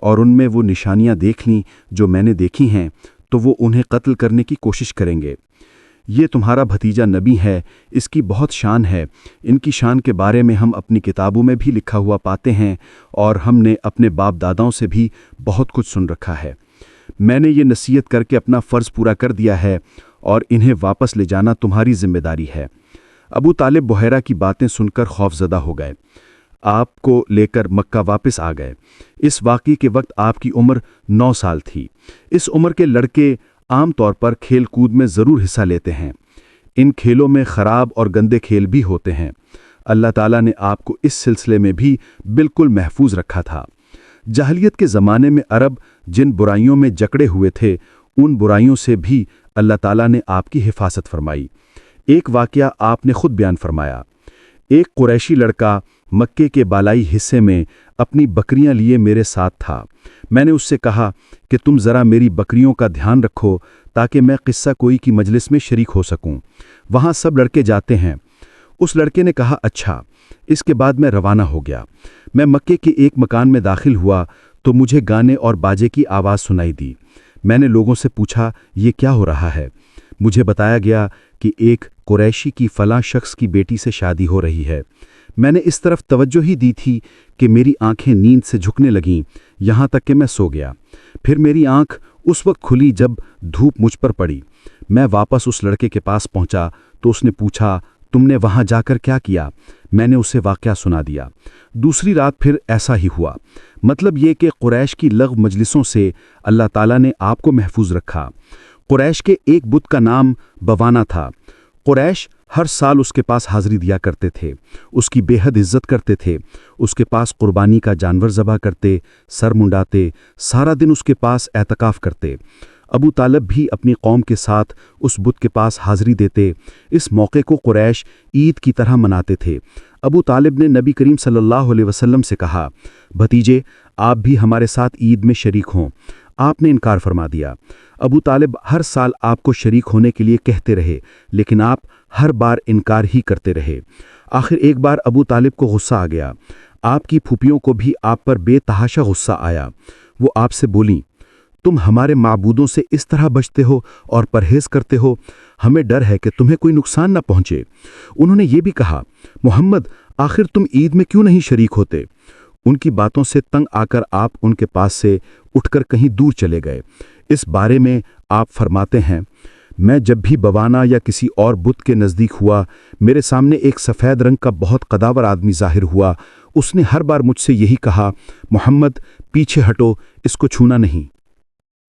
اور ان میں وہ نشانیاں دیکھ لیں جو میں نے دیکھی ہیں تو وہ انہیں قتل کرنے کی کوشش کریں گے۔ یہ تمہارا بھتیجا نبی ہے، اس کی بہت شان ہے، ان کی شان کے بارے میں ہم اپنی کتابوں میں بھی لکھا ہوا پاتے ہیں اور ہم نے اپنے باپ داداؤں سے بھی بہت کچھ سن رکھا ہے۔ میں نے یہ نصیحت کر کے اپنا فرض پورا کر دیا ہے اور انہیں واپس لے جانا تمہاری ذمہ داری ہے۔ ابو طالب بحیرہ کی باتیں سن کر خوف زدہ ہو گئے، آپ کو لے کر مکہ واپس آ گئے۔ اس واقعے کے وقت آپ کی عمر 9 سال تھی۔ اس عمر کے لڑکے عام طور پر کھیل کود میں ضرور حصہ لیتے ہیں۔ ان کھیلوں میں خراب اور گندے کھیل بھی ہوتے ہیں۔ اللہ تعالیٰ نے آپ کو اس سلسلے میں بھی بالکل محفوظ رکھا تھا۔ جاہلیت کے زمانے میں عرب جن برائیوں میں جکڑے ہوئے تھے ان برائیوں سے بھی اللہ تعالیٰ نے آپ کی حفاظت فرمائی۔ ایک واقعہ آپ نے خود بیان فرمایا۔ ایک قریشی لڑکا مکے کے بالائی حصے میں اپنی بکریاں لیے میرے ساتھ تھا۔ میں نے اس سے کہا کہ تم ذرا میری بکریوں کا دھیان رکھو تاکہ میں قصہ کوئی کی مجلس میں شریک ہو سکوں۔ وہاں سب لڑکے جاتے ہیں۔ اس لڑکے نے کہا اچھا۔ اس کے بعد میں روانہ ہو گیا۔ میں مکے کے ایک مکان میں داخل ہوا تو مجھے گانے اور باجے کی آواز سنائی دی۔ میں نے لوگوں سے پوچھا یہ کیا ہو رہا ہے؟ مجھے بتایا گیا کہ ایک قریشی کی فلاں شخص کی بیٹی سے شادی ہو رہی ہے۔ میں نے اس طرف توجہ ہی دی تھی کہ میری آنکھیں نیند سے جھکنے لگیں، یہاں تک کہ میں سو گیا۔ پھر میری آنکھ اس وقت کھلی جب دھوپ مجھ پر پڑی۔ میں واپس اس لڑکے کے پاس پہنچا تو اس نے پوچھا تم نے وہاں جا کر کیا کیا؟ میں نے اسے واقعہ سنا دیا۔ دوسری رات پھر ایسا ہی ہوا۔ مطلب یہ کہ قریش کی لغو مجلسوں سے اللہ تعالیٰ نے آپ کو محفوظ رکھا۔ قریش کے ایک بت کا نام بوانا تھا۔ قریش ہر سال اس کے پاس حاضری دیا کرتے تھے، اس کی بے حد عزت کرتے تھے، اس کے پاس قربانی کا جانور ذبح کرتے، سر منڈاتے، سارا دن اس کے پاس اعتکاف کرتے۔ ابو طالب بھی اپنی قوم کے ساتھ اس بت کے پاس حاضری دیتے۔ اس موقع کو قریش عید کی طرح مناتے تھے۔ ابو طالب نے نبی کریم صلی اللہ علیہ وسلم سے کہا بھتیجے آپ بھی ہمارے ساتھ عید میں شریک ہوں۔ آپ نے انکار فرما دیا۔ ابو طالب ہر سال آپ کو شریک ہونے کے لیے کہتے رہے لیکن آپ ہر بار انکار ہی کرتے رہے۔ آخر ایک بار ابو طالب کو غصہ آ گیا۔ آپ کی پھوپھیوں کو بھی آپ پر بے تحاشا غصہ آیا۔ وہ آپ سے بولیں تم ہمارے معبودوں سے اس طرح بچتے ہو اور پرہیز کرتے ہو، ہمیں ڈر ہے کہ تمہیں کوئی نقصان نہ پہنچے۔ انہوں نے یہ بھی کہا محمد آخر تم عید میں کیوں نہیں شریک ہوتے؟ ان کی باتوں سے تنگ آ کر آپ ان کے پاس سے اٹھ کر کہیں دور چلے گئے۔ اس بارے میں آپ فرماتے ہیں میں جب بھی بوانا یا کسی اور بت کے نزدیک ہوا میرے سامنے ایک سفید رنگ کا بہت قداور آدمی ظاہر ہوا۔ اس نے ہر بار مجھ سے یہی کہا محمد پیچھے ہٹو، اس کو چھونا نہیں۔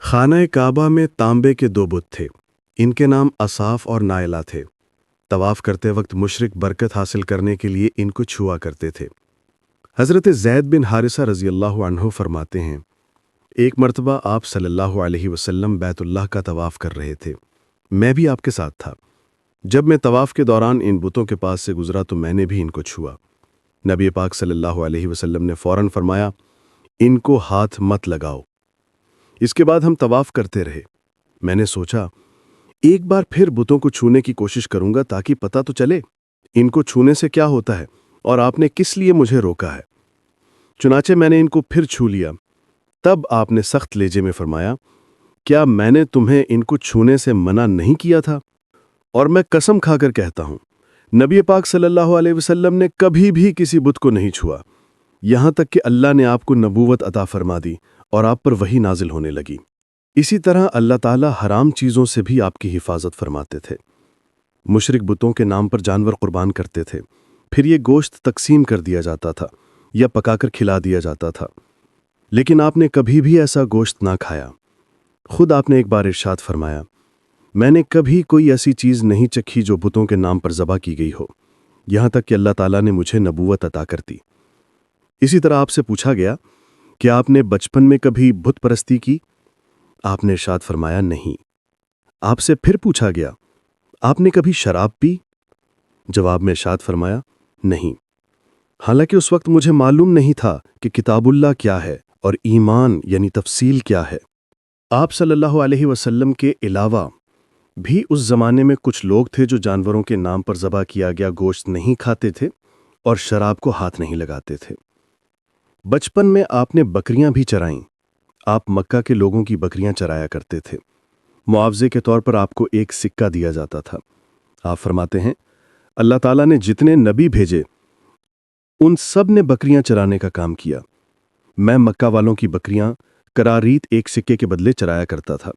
خانہ کعبہ میں تانبے کے 2 بت تھے، ان کے نام اصاف اور نائلہ تھے۔ طواف کرتے وقت مشرک برکت حاصل کرنے کے لیے ان کو چھوا کرتے تھے۔ حضرت زید بن حارثہ رضی اللہ عنہ فرماتے ہیں ایک مرتبہ آپ صلی اللہ علیہ وسلم بیت اللہ کا طواف کر رہے تھے، میں بھی آپ کے ساتھ تھا۔ جب میں طواف کے دوران ان بتوں کے پاس سے گزرا تو میں نے بھی ان کو چھوا۔ نبی پاک صلی اللہ علیہ وسلم نے فوراً فرمایا ان کو ہاتھ مت لگاؤ۔ اس کے بعد ہم طواف کرتے رہے۔ میں نے سوچا ایک بار پھر بتوں کو چھونے کی کوشش کروں گا تاکہ پتہ تو چلے ان کو چھونے سے کیا ہوتا ہے اور آپ نے کس لیے مجھے روکا ہے۔ چنانچہ میں نے ان کو پھر چھو لیا۔ تب آپ نے سخت لہجے میں فرمایا کیا میں نے تمہیں ان کو چھونے سے منع نہیں کیا تھا؟ اور میں قسم کھا کر کہتا ہوں نبی پاک صلی اللہ علیہ وسلم نے کبھی بھی کسی بت کو نہیں چھوا، یہاں تک کہ اللہ نے آپ کو نبوت عطا فرما دی اور آپ پر وحی نازل ہونے لگی۔ اسی طرح اللہ تعالیٰ حرام چیزوں سے بھی آپ کی حفاظت فرماتے تھے۔ مشرک بتوں کے نام پر جانور قربان کرتے تھے، پھر یہ گوشت تقسیم کر دیا جاتا تھا یا پکا کر کھلا دیا جاتا تھا، لیکن آپ نے کبھی بھی ایسا گوشت نہ کھایا۔ خود آپ نے ایک بار ارشاد فرمایا میں نے کبھی کوئی ایسی چیز نہیں چکھی جو بتوں کے نام پر ذبح کی گئی ہو، یہاں تک کہ اللہ تعالیٰ نے مجھے نبوت عطا کر دی۔ اسی طرح آپ سے پوچھا گیا کہ آپ نے بچپن میں کبھی بت پرستی کی؟ آپ نے ارشاد فرمایا نہیں۔ آپ سے پھر پوچھا گیا آپ نے کبھی شراب پی؟ جواب میں ارشاد فرمایا نہیں، حالانکہ اس وقت مجھے معلوم نہیں تھا کہ کتاب اللہ کیا ہے اور ایمان یعنی تفصیل کیا ہے۔ آپ صلی اللہ علیہ وسلم کے علاوہ بھی اس زمانے میں کچھ لوگ تھے جو جانوروں کے نام پر ذبح کیا گیا گوشت نہیں کھاتے تھے اور شراب کو ہاتھ نہیں لگاتے تھے۔ بچپن میں آپ نے بکریاں بھی چرائیں، آپ مکہ کے لوگوں کی بکریاں چرایا کرتے تھے۔ معاوضے کے طور پر آپ کو ایک سکہ دیا جاتا تھا۔ آپ فرماتے ہیں اللہ تعالیٰ نے جتنے نبی بھیجے ان سب نے بکریاں چرانے کا کام کیا۔ میں مکہ والوں کی بکریاں کراریت ایک سکے کے بدلے چرایا کرتا تھا۔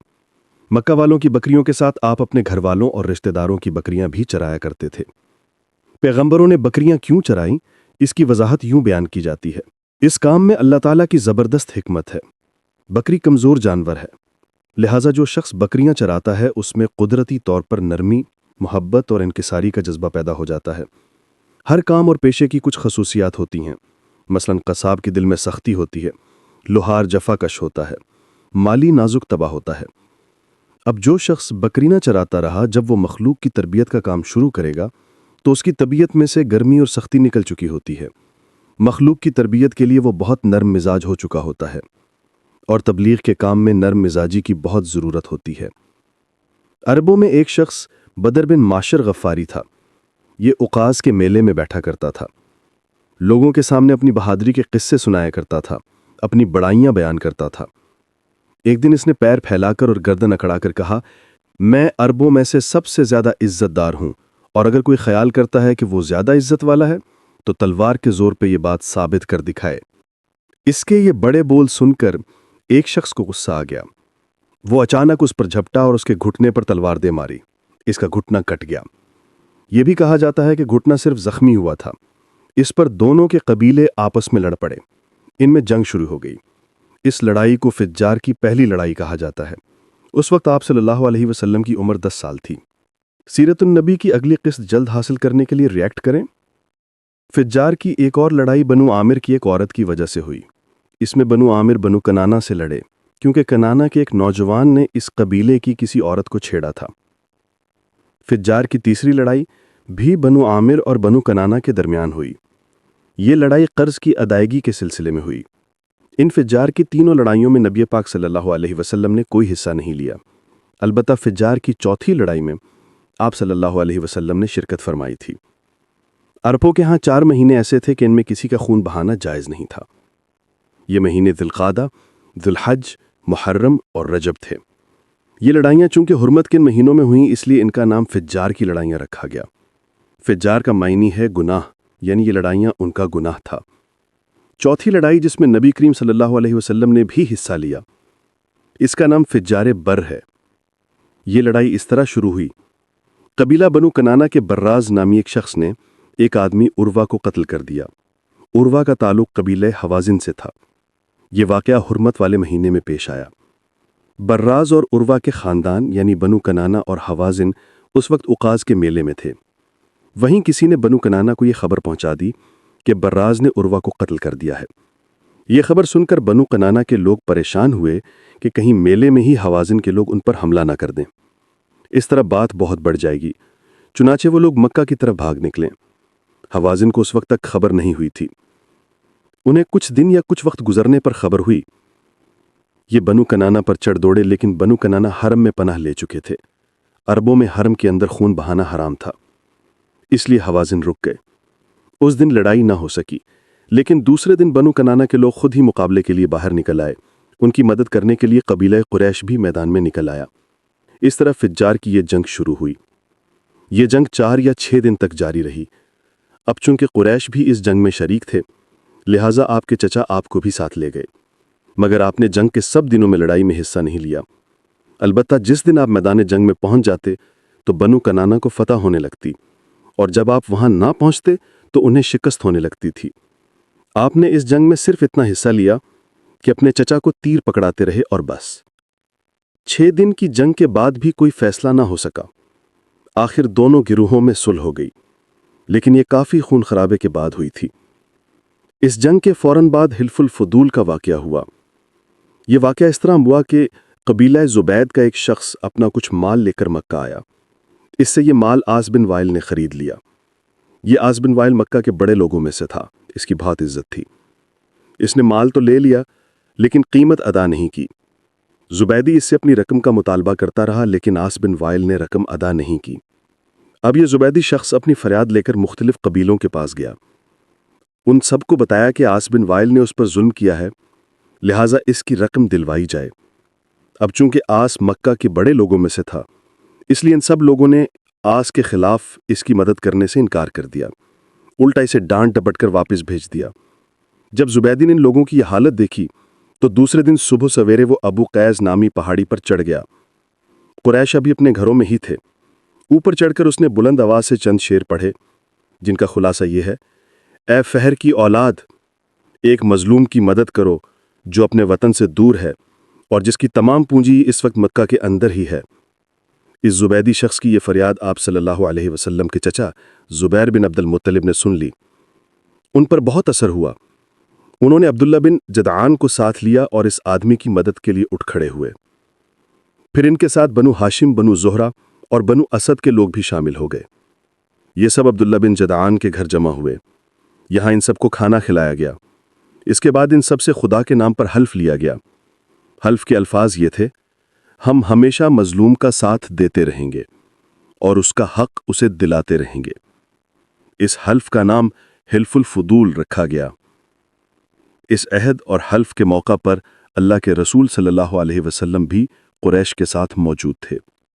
مکہ والوں کی بکریوں کے ساتھ آپ اپنے گھر والوں اور رشتہ داروں کی بکریاں بھی چرایا کرتے تھے۔ پیغمبروں نے بکریاں کیوں چرائیں، اس کی وضاحت یوں بیان کی جاتی ہے۔ اس کام میں اللہ تعالیٰ کی زبردست حکمت ہے۔ بکری کمزور جانور ہے، لہٰذا جو شخص بکریاں چراتا ہے اس میں قدرتی طور پر نرمی، محبت اور انکساری کا جذبہ پیدا ہو جاتا ہے۔ ہر کام اور پیشے کی کچھ خصوصیات ہوتی ہیں۔ مثلاً قصاب کے دل میں سختی ہوتی ہے، لوہار جفا کش ہوتا ہے، مالی نازک طبع ہوتا ہے۔ اب جو شخص بکری نہ چراتا رہا، جب وہ مخلوق کی تربیت کا کام شروع کرے گا تو اس کی طبیعت میں سے گرمی اور سختی نکل چکی ہوتی ہے۔ مخلوق کی تربیت کے لیے وہ بہت نرم مزاج ہو چکا ہوتا ہے، اور تبلیغ کے کام میں نرم مزاجی کی بہت ضرورت ہوتی ہے۔ عربوں میں ایک شخص بدر بن معشر غفاری تھا۔ یہ اقاز کے میلے میں بیٹھا کرتا تھا، لوگوں کے سامنے اپنی بہادری کے قصے سنایا کرتا تھا، اپنی بڑائیاں بیان کرتا تھا۔ ایک دن اس نے پیر پھیلا کر اور گردن اکڑا کر کہا، میں عربوں میں سے سب سے زیادہ عزت دار ہوں، اور اگر کوئی خیال کرتا ہے کہ وہ زیادہ عزت والا ہے تو تلوار کے زور پہ یہ بات ثابت کر دکھائے۔ اس کے یہ بڑے بول سن کر ایک شخص کو غصہ آ گیا۔ وہ اچانک اس پر جھپٹا اور اس کے گھٹنے پر تلوار دے ماری۔ اس کا گھٹنا کٹ گیا۔ یہ بھی کہا جاتا ہے کہ گھٹنا صرف زخمی ہوا تھا۔ اس پر دونوں کے قبیلے آپس میں لڑ پڑے۔ ان میں جنگ شروع ہو گئی۔ اس لڑائی کو فجار کی پہلی لڑائی کہا جاتا ہے۔ اس وقت آپ صلی اللہ علیہ وسلم کی عمر 10 سال تھی۔ سیرت النبی کی اگلی قسط جلد حاصل کرنے کے لیے ریئیکٹ کریں۔ فجار کی ایک اور لڑائی بنو عامر کی ایک عورت کی وجہ سے ہوئی۔ اس میں بنو عامر بنو کنانہ سے لڑے، کیونکہ کنانہ کے ایک نوجوان نے اس قبیلے کی کسی عورت کو چھیڑا تھا۔ فجار کی تیسری لڑائی بھی بنو عامر اور بنو کنانہ کے درمیان ہوئی۔ یہ لڑائی قرض کی ادائیگی کے سلسلے میں ہوئی۔ ان فجار کی تینوں لڑائیوں میں نبی پاک صلی اللہ علیہ وسلم نے کوئی حصہ نہیں لیا۔ البتہ فجار کی چوتھی لڑائی میں آپ صلی اللہ علیہ وسلم نے شرکت فرمائی تھی۔ عربوں کے ہاں 4 مہینے ایسے تھے کہ ان میں کسی کا خون بہانا جائز نہیں تھا۔ یہ مہینے ذی القعدہ، ذی الحج، محرم اور رجب تھے۔ یہ لڑائیاں چونکہ حرمت کے مہینوں میں ہوئیں، اس لیے ان کا نام فجار کی لڑائیاں رکھا گیا۔ فجار کا معنی ہے گناہ، یعنی یہ لڑائیاں ان کا گناہ تھا۔ چوتھی لڑائی جس میں نبی کریم صلی اللہ علیہ وسلم نے بھی حصہ لیا، اس کا نام فجار بر ہے۔ یہ لڑائی اس طرح شروع ہوئی۔ قبیلہ بنو کنانہ کے براز نامی ایک شخص نے ایک آدمی عروہ کو قتل کر دیا۔ عروہ کا تعلق قبیلہ حوازن سے تھا۔ یہ واقعہ حرمت والے مہینے میں پیش آیا۔ براز اور عروہ کے خاندان یعنی بنو کنانہ اور حوازن اس وقت اقاز کے میلے میں تھے۔ وہیں کسی نے بنو کنانہ کو یہ خبر پہنچا دی کہ براز نے عروہ کو قتل کر دیا ہے۔ یہ خبر سن کر بنو کنانہ کے لوگ پریشان ہوئے کہ کہیں میلے میں ہی حوازن کے لوگ ان پر حملہ نہ کر دیں۔ اس طرح بات بہت بڑھ جائے گی، چنانچہ وہ لوگ مکہ کی طرف بھاگ نکلے۔ حوازن کو اس وقت تک خبر نہیں ہوئی تھی۔ انہیں کچھ دن یا کچھ وقت گزرنے پر خبر ہوئی۔ یہ بنو کنانہ پر چڑھ دوڑے، لیکن بنو کنانہ حرم میں پناہ لے چکے تھے۔ عربوں میں حرم کے اندر خون بہانا حرام تھا، اس لیے حوازن رک گئے۔ اس دن لڑائی نہ ہو سکی، لیکن دوسرے دن بنو کنانہ کے لوگ خود ہی مقابلے کے لیے باہر نکل آئے۔ ان کی مدد کرنے کے لیے قبیلہ قریش بھی میدان میں نکل آیا۔ اس طرح فجار کی یہ جنگ شروع ہوئی۔ یہ جنگ 4 یا 6 دن تک جاری رہی۔ اب چونکہ قریش بھی اس جنگ میں شریک تھے، لہٰذا آپ کے چچا آپ کو بھی ساتھ لے گئے، مگر آپ نے جنگ کے سب دنوں میں لڑائی میں حصہ نہیں لیا۔ البتہ جس دن آپ میدان جنگ میں پہنچ جاتے تو بنو کنانہ کو فتح ہونے لگتی، اور جب آپ وہاں نہ پہنچتے تو انہیں شکست ہونے لگتی تھی۔ آپ نے اس جنگ میں صرف اتنا حصہ لیا کہ اپنے چچا کو تیر پکڑاتے رہے اور بس۔ 6 دن کی جنگ کے بعد بھی کوئی فیصلہ نہ ہو سکا۔ آخر دونوں گروہوں میں صلح ہو گئی، لیکن یہ کافی خون خرابے کے بعد ہوئی تھی۔ اس جنگ کے فوراً بعد حلف الفضول کا واقعہ ہوا۔ یہ واقعہ اس طرح ہوا کہ قبیلہ زبید کا ایک شخص اپنا کچھ مال لے کر مکہ آیا۔ اس سے یہ مال عاص بن وائل نے خرید لیا۔ یہ عاص بن وائل مکہ کے بڑے لوگوں میں سے تھا، اس کی بہت عزت تھی۔ اس نے مال تو لے لیا لیکن قیمت ادا نہیں کی۔ زبیدی اس سے اپنی رقم کا مطالبہ کرتا رہا، لیکن عاص بن وائل نے رقم ادا نہیں کی۔ اب یہ زبیدی شخص اپنی فریاد لے کر مختلف قبیلوں کے پاس گیا۔ ان سب کو بتایا کہ عاص بن وائل نے اس پر ظلم کیا ہے، لہٰذا اس کی رقم دلوائی جائے۔ اب چونکہ آس مکہ کے بڑے لوگوں میں سے تھا، اس لیے ان سب لوگوں نے آس کے خلاف اس کی مدد کرنے سے انکار کر دیا، الٹا اسے ڈانٹ ڈپٹ کر واپس بھیج دیا۔ جب زبیدی نے ان لوگوں کی یہ حالت دیکھی تو دوسرے دن صبح سویرے وہ ابو قیس نامی پہاڑی پر چڑھ گیا۔ قریش ابھی اپنے گھروں میں ہی تھے۔ اوپر چڑھ کر اس نے بلند آواز سے چند شعر پڑھے، جن کا خلاصہ یہ ہے: اے فہر کی اولاد، ایک مظلوم کی مدد کرو جو اپنے وطن سے دور ہے اور جس کی تمام پونجی اس وقت مکہ کے اندر ہی ہے۔ اس زبیدی شخص کی یہ فریاد آپ صلی اللہ علیہ وسلم کے چچا زبیر بن عبد المطلب نے سن لی۔ ان پر بہت اثر ہوا۔ انہوں نے عبداللہ بن جدعان کو ساتھ لیا اور اس آدمی کی مدد کے لیے اٹھ کھڑے ہوئے۔ پھر ان کے ساتھ بنو ہاشم، بنو زہرہ اور بنو اسد کے لوگ بھی شامل ہو گئے۔ یہ سب عبداللہ بن جدعان کے گھر جمع ہوئے۔ یہاں ان سب کو کھانا کھلایا گیا۔ اس کے بعد ان سب سے خدا کے نام پر حلف لیا گیا۔ حلف کے الفاظ یہ تھے: ہم ہمیشہ مظلوم کا ساتھ دیتے رہیں گے اور اس کا حق اسے دلاتے رہیں گے۔ اس حلف کا نام حلف الفضول رکھا گیا۔ اس عہد اور حلف کے موقع پر اللہ کے رسول صلی اللہ علیہ وسلم بھی قریش کے ساتھ موجود تھے۔